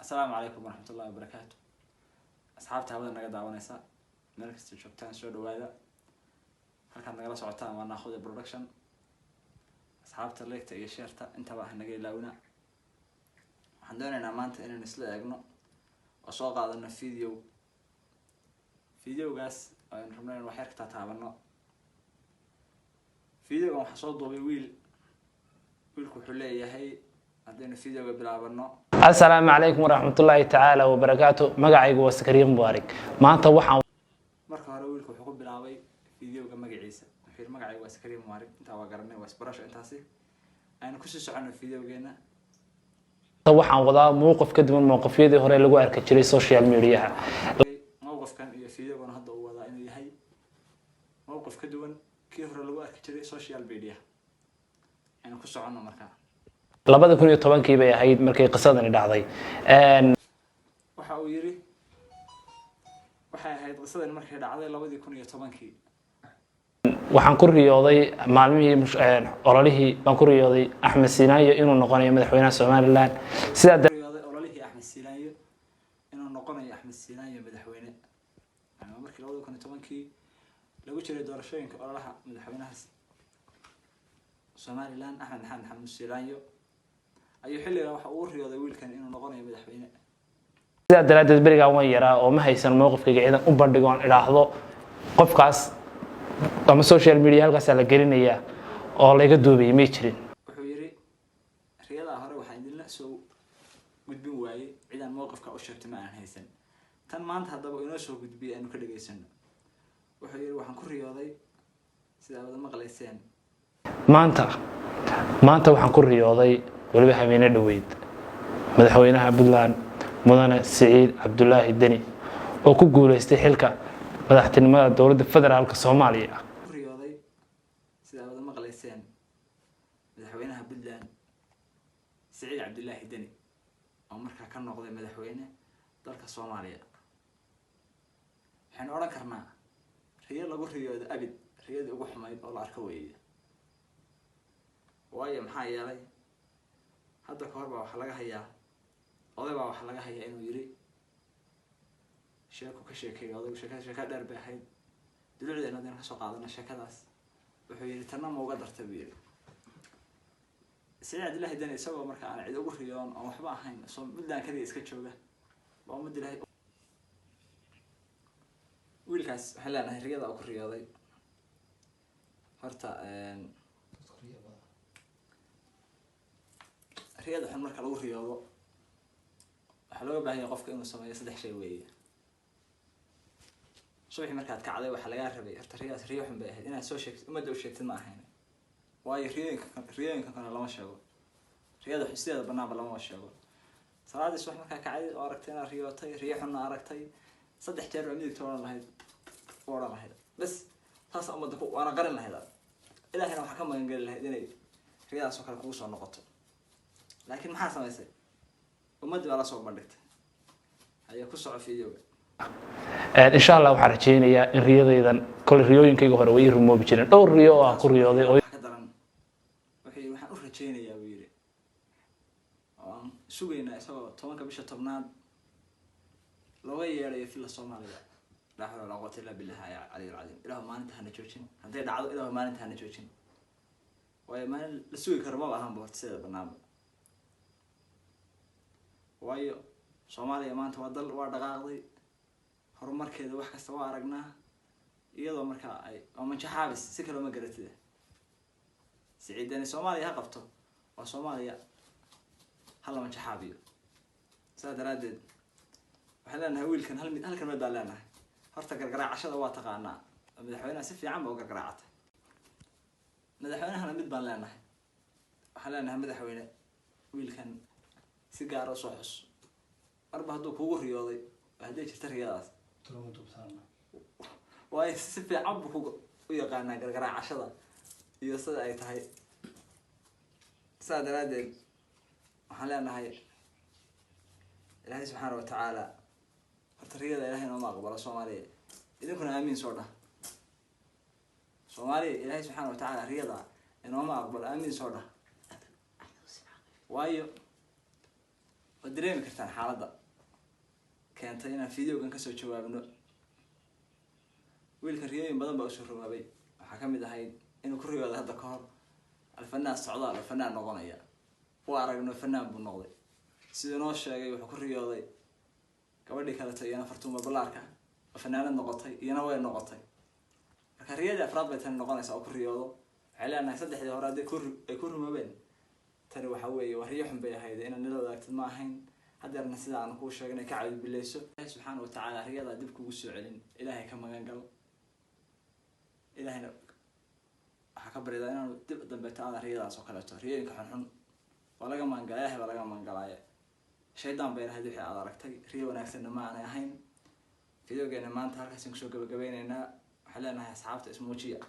السلام عليكم ورحمة الله وبركاته. أصحاب تعبنا نقد دعوانيسا مركز تشوفتان سو دوادا halkan nagala socotaan waa naaxuda production asxaabta leegta iyo sheerta inta wax naga ilaawina waxaan doonaynaa maanta inaan isla eegno oo soo qaadano videogaas aan rabnay in wax yar ka taabano videoga waxa soo duubay wiilku wuxuu leeyahay hadaynu videoga bilaabano. السلام عليكم ورحمة الله تعالى وبركاته. مقعيق وسكريم مبارك. ما أنت وحنا. مركب هذا ويلك وحقوق بالعبي فيديو كم مقعيسة. في مقعيق وسكريم مبارك. أنت وقرني واسبرش أنت هسي. أنا كوشش عنه فيديو جينا. وحنا وضع موقف كده من موقف يدي هراء اللي جوار كتير سوشيال ميديا. موقف كان فيديو وانا هذا وضع إنه هي موقف كده من كي هراء اللي جوار كتير سوشيال ميديا. أنا كوشش عنه مركب. labada 2010 bay ahayd markay qisadani dhacday waxa uu yiri waxay ahayd qisadani markay dhacday 2010 waxaan ku riyooday maalmihii ololihii baan ku riyooday Axmed Sinaayo inuu noqonayo madaxweynaha Soomaaliland sida riyooday ololihii Axmed Sinaayo inuu noqonayo Axmed Sinaayo madaxweyne markii 2010 lagu jiray doorashooyinka ololaha madaxweynaha Soomaaliland Axmed Maxamed Sinaayo ayuu xilliga waxa uu riyooday wiilkan inuu noqonayo madaxweyne sida daradeed bariga waan yaraa oo ma haysan mowqifkayga ciidan u bandhigoon ilaahdo qofkaas ama social media halkaas la gelinaya oo laga duubay ma jirin wuxuu yiri riyada hore waxa idin la soo gudbin waayay ciidan mowqifka u sheegtay ma aan haysan tan maanta hadaba inoo soo gudbiyay aanu ka dhageysano wuxuu yiri waxaan ku riyooday sida wada maqlayseen maanta waxaan ku riyooday waliba habeenay dhaweyd madaxweynaha Puntland mudane Saciid Cabdullaahi Deni oo ku guuleystay xilka madaxtinimada dowladda federaalka Soomaaliya ku riyooday sida wada maqlayseen madaxweynaha Puntland Saciid Cabdullaahi Deni oo markaa ka noqday madaxweyne dalka Soomaaliya waxaan oran karnaa riyo lagu riyooday abid riyada ugu xumayd oo la arko weeye waayo maxaa yeelay hadda ka hor baa waxa laga hayaa oday baa waxa laga hayaa inuu yiri sheeko ka sheekay oday sheeko dheer bay ahayd dulucdeena hadaan ka soo qaadana sheekadaas wuxuu yiri tanna ma uga dartay biir Saciid Cabdullaahi Deni isagoo markaa aan cid ugu riyoon oo waxba ahayn soo midaan kaliya iska jooga baa mid ilaahay wiilkaas waxa la nahay riyada uu ku riyooday horta riyada xun marka lagu riyoodo waxa loo baahan yahay qofka inuu sameeyo saddex shay weeye subax markaad kacday waxa laga rabay horta riyada riyo xun bay ahayd inaad soo sheegto umada u sheegtid ma ahayn waayo riyooyinka kana lama sheego riyada xusideeda banaanba lama sheego salaadii subax markaa kacday oo aragtay inaad riyootay riyo xun aragtay saddex jeer oo midigta oran lahayd bas taas umada ku waana qarin lahayd ilaahayna waxa ka magan gali lahayd inay riyadaas oo kale kugu soo noqoto laakiin maxaa samaysay ummadii baa la soo bandhigtay ayaa ku soo fiidiyowga insha Allah waxaan rajeynayaa in riyadaydan kol riyooyinkayga hore way rumoobi jireen dhowr riyo oo aan ku riyooday oo ka daran waxaan u rajeynayaa buu yiri oo aan sugeynaa isagoo 10ka bisha 10aad looga yeeray fil Soomaaliya la hawla wala quwwata illa billah ya ali al-azim ilaahu maalinta hana joojin haday dhacdo ilaahu maalinta hana joojin way maalin la sugi karo ma ahan boortiseeda banaanba waayo Soomaaliya maanta waa dal waa dhaqaaqday horumarkeeda wax kasta waa aragnaa iyadoo markaa ay oo manjaxaabis si kale ma garatida Saciid Deni Soomaaliya ha qabto waa Soomaaliya hal manjaxaabiyo saadaradeed waxa leenahay wiilkan halkan mid baa leenahay horta gargaraacashada waa taqaanaa madaxweynaha si fiican baa u gargaraacatay madaxweynahana mid baan leenahay waxa leenahay madaxweyne wiilkan si gaar ah soo xus marba haduu kugu riyooday hadii jirta riyadaas way si fiican buu u yaqaanaa gargaraacashada iyo sida ay tahay saadaradeed waxaan leenahay ilaahay subxaanahu wa ta'ala horta riyada ilaahay noo aqbalo Soomaaliya idinkuna aamin soo dhah Soomaaliya ilaahay subxaanahu wa ta'ala riyada inoo aqbalo aamin soo dhah waayo ودريمي كرتان حالة كانتينا فيديو كان كسو جوابنا ويل كريين بدن بقى شهر ما بي حكمي ده هاي إنه كريو هذا كهر الفنان السعودي الفنان نغنية وأرى إنه الفنان بالنقضي سيدنا الشيء وحكريو هذا قبل كانت أنا فرتومة بلاركا وفنان النقطي ينوي النقطي كريادة أفراد بيتنا نقنيس أو كريادة على أن يصدق إذا أراد يكون ما بين ترى وحوي وريحهم بيا هيدا إن نلو ذاك معهن هذا الناس عن كل شيء كعب بالليسو سبحانه وتعالى رياضة دبك وسعلين إلهي كما قال إلهي حكبر إذا أنا تبدأ بتعالى رياضة سكرته رياضة كحنحن ولا جمع قلاها ولا جمع قلايا شيطان بين هذه على ركتي رياضة نفسنا معنا هين فيديو جينا ما أنت هركسين شو قبل قبينا حلنا أصحابته اسمه شيء